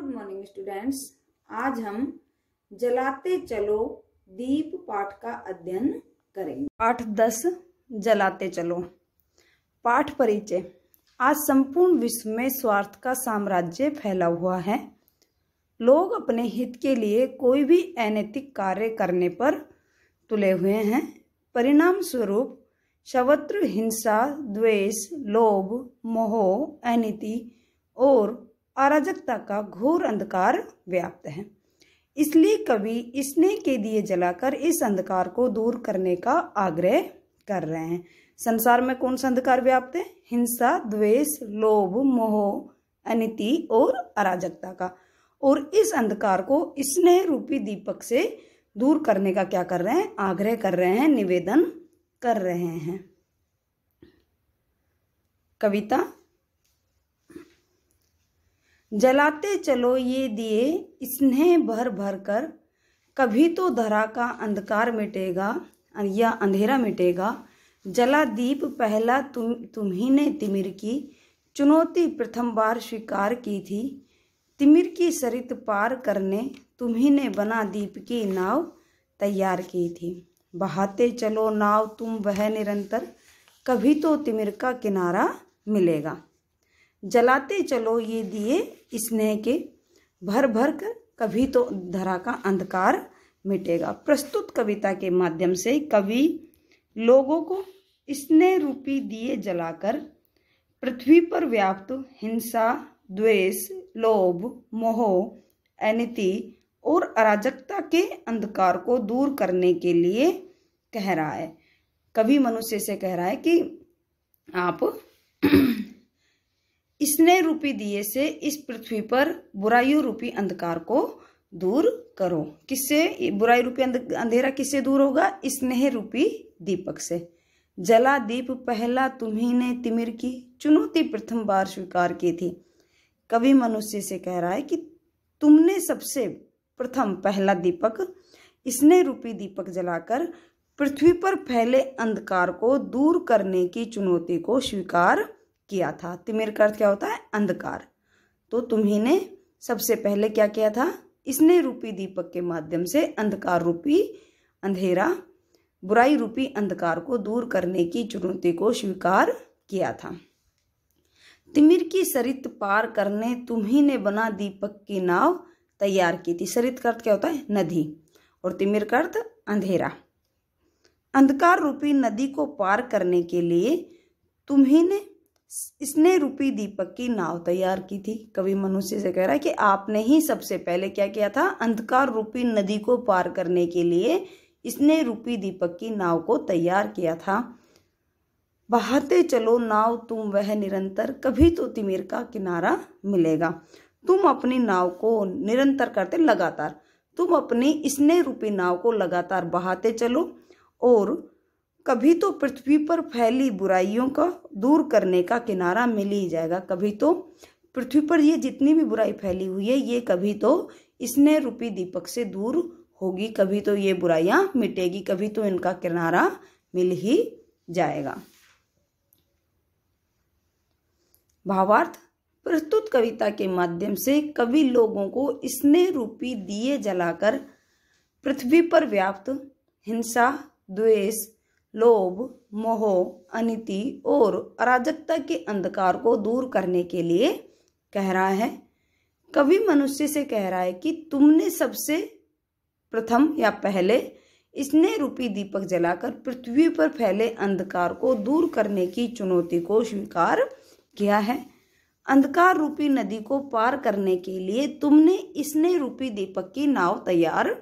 Good morning students. आज हम जलाते चलो दीप पाठ का अध्ययन करेंगे। पाठ 10 जलाते चलो। पाठ परिचय। आज संपूर्ण विश्व में स्वार्थ का साम्राज्य फैला हुआ है। लोग अपने हित के लिए कोई भी अनैतिक कार्य करने पर तुले हुए हैं। परिणाम स्वरूप सर्वत्र हिंसा, द्वेष, लोभ, मोह, अनीति और अराजकता का घोर अंधकार व्याप्त है। इसलिए कवि स्नेह के दिए जलाकर इस अंधकार को दूर करने का आग्रह कर रहे हैं। संसार में कौन सा अंधकार व्याप्त है? हिंसा, द्वेष, लोभ, मोह, अनीति और अराजकता का। और इस अंधकार को स्नेह रूपी दीपक से दूर करने का क्या कर रहे हैं? आग्रह कर रहे हैं, निवेदन कर रहे हैं। कविता। जलाते चलो ये दिए स्नेह भर भर कर, कभी तो धरा का अंधकार मिटेगा या अंधेरा मिटेगा। जला दीप पहला तुम्ही ने तिमिर की, चुनौती प्रथम बार स्वीकार की थी। तिमिर की सरित पार करने तुम्ही ने बना दीप की नाव तैयार की थी। बहाते चलो नाव तुम वह निरंतर, कभी तो तिमिर का किनारा मिलेगा। जलाते चलो ये दिए स्नेह के भर भर कर, कभी तो धरा का अंधकार मिटेगा। प्रस्तुत कविता के माध्यम से कवि लोगों को स्नेह रूपी दिए जलाकर पृथ्वी पर व्याप्त हिंसा, द्वेष, लोभ, मोह, अनीति और अराजकता के अंधकार को दूर करने के लिए कह रहा है। कवि मनुष्य से कह रहा है कि आप स्नेह रूपी दिए से इस पृथ्वी पर बुराइयों रूपी अंधकार को दूर करो। किससे बुराई रूपी अंधेरा किससे दूर होगा? स्नेह रूपी दीपक से। जला दीप पहला तुम्ही ने तिमिर की, चुनौती प्रथम बार स्वीकार की थी। कवि मनुष्य से कह रहा है कि तुमने सबसे प्रथम पहला दीपक स्नेह रूपी दीपक जलाकर पृथ्वी पर फैले अंधकार को दूर करने की चुनौती को स्वीकार किया था। तिमिर का अर्थ क्या होता है? अंधकार। तो तुम्ही ने सबसे पहले क्या किया था? स्नेह रूपी दीपक के माध्यम से अंधकार रूपी अंधेरा, बुराई रूपी अंधकार को दूर करने की चुनौती को स्वीकार किया था। तिमिर की सरित पार करने तुम्ही ने बना दीपक की नाव तैयार की थी। सरित का अर्थ क्या होता है? नदी। और तिमिर का अर्थ अंधेरा। अंधकार रूपी नदी को पार करने के लिए तुम्ही ने स्नेह रूपी दीपक की नाव तैयार की थी। कवि मनुष्य से कह रहा है कि आपने ही सबसे पहले क्या किया था? अंधकार रूपी नदी को पार करने के लिए स्नेह रूपी दीपक की नाव को तैयार किया था। बहाते चलो नाव तुम वह निरंतर, कभी तो तिमिर का किनारा मिलेगा। तुम अपनी नाव को निरंतर करते लगातार, तुम अपनी स्नेह रूपी नाव को लगातार बहाते चलो और कभी तो पृथ्वी पर फैली बुराइयों का दूर करने का किनारा मिल ही जाएगा। कभी तो पृथ्वी पर ये जितनी भी बुराई फैली हुई है ये कभी तो स्नेह रूपी दीपक से दूर होगी, कभी तो ये बुराइयां मिटेगी, कभी तो इनका किनारा मिल ही जाएगा। भावार्थ। प्रस्तुत कविता के माध्यम से कवि लोगों को स्नेह रूपी दिए जलाकर पृथ्वी पर व्याप्त हिंसा, द्वेष, लोभ, मोह, अनीति और अराजकता के अंधकार को दूर करने के लिए कह रहा है। कवि मनुष्य से कह रहा है कि तुमने सबसे प्रथम या पहले स्नेह रूपी दीपक जलाकर पृथ्वी पर फैले अंधकार को दूर करने की चुनौती को स्वीकार किया है। अंधकार रूपी नदी को पार करने के लिए तुमने स्नेह रूपी दीपक की नाव तैयार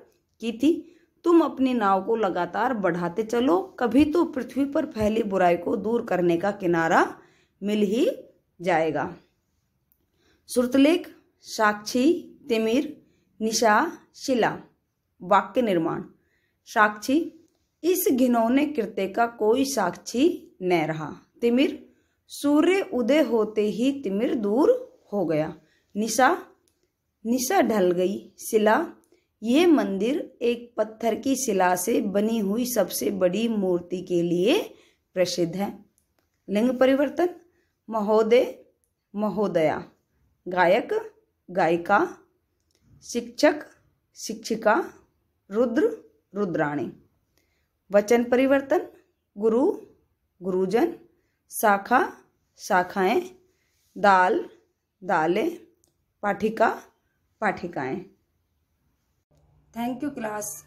की थी। तुम अपनी नाव को लगातार बढ़ाते चलो, कभी तो पृथ्वी पर फैली बुराई को दूर करने का किनारा मिल ही जाएगा। श्रुतलेख, साक्षी, तिमिर, निशा, शिला। वाक्य निर्माण। साक्षी, इस घिनौने कृत्य का कोई साक्षी न रहा। तिमिर, सूर्य उदय होते ही तिमिर दूर हो गया। निशा, निशा ढल गई। शिला, ये मंदिर एक पत्थर की शिला से बनी हुई सबसे बड़ी मूर्ति के लिए प्रसिद्ध है। लिंग परिवर्तन। महोदय, महोदया। गायक, गायिका, शिक्षक, शिक्षिका, रुद्र, रुद्राणी। वचन परिवर्तन, गुरु, गुरुजन, शाखा, शाखाएं, दाल, दालें, पाठिका, पाठिकाएं। Thank you class.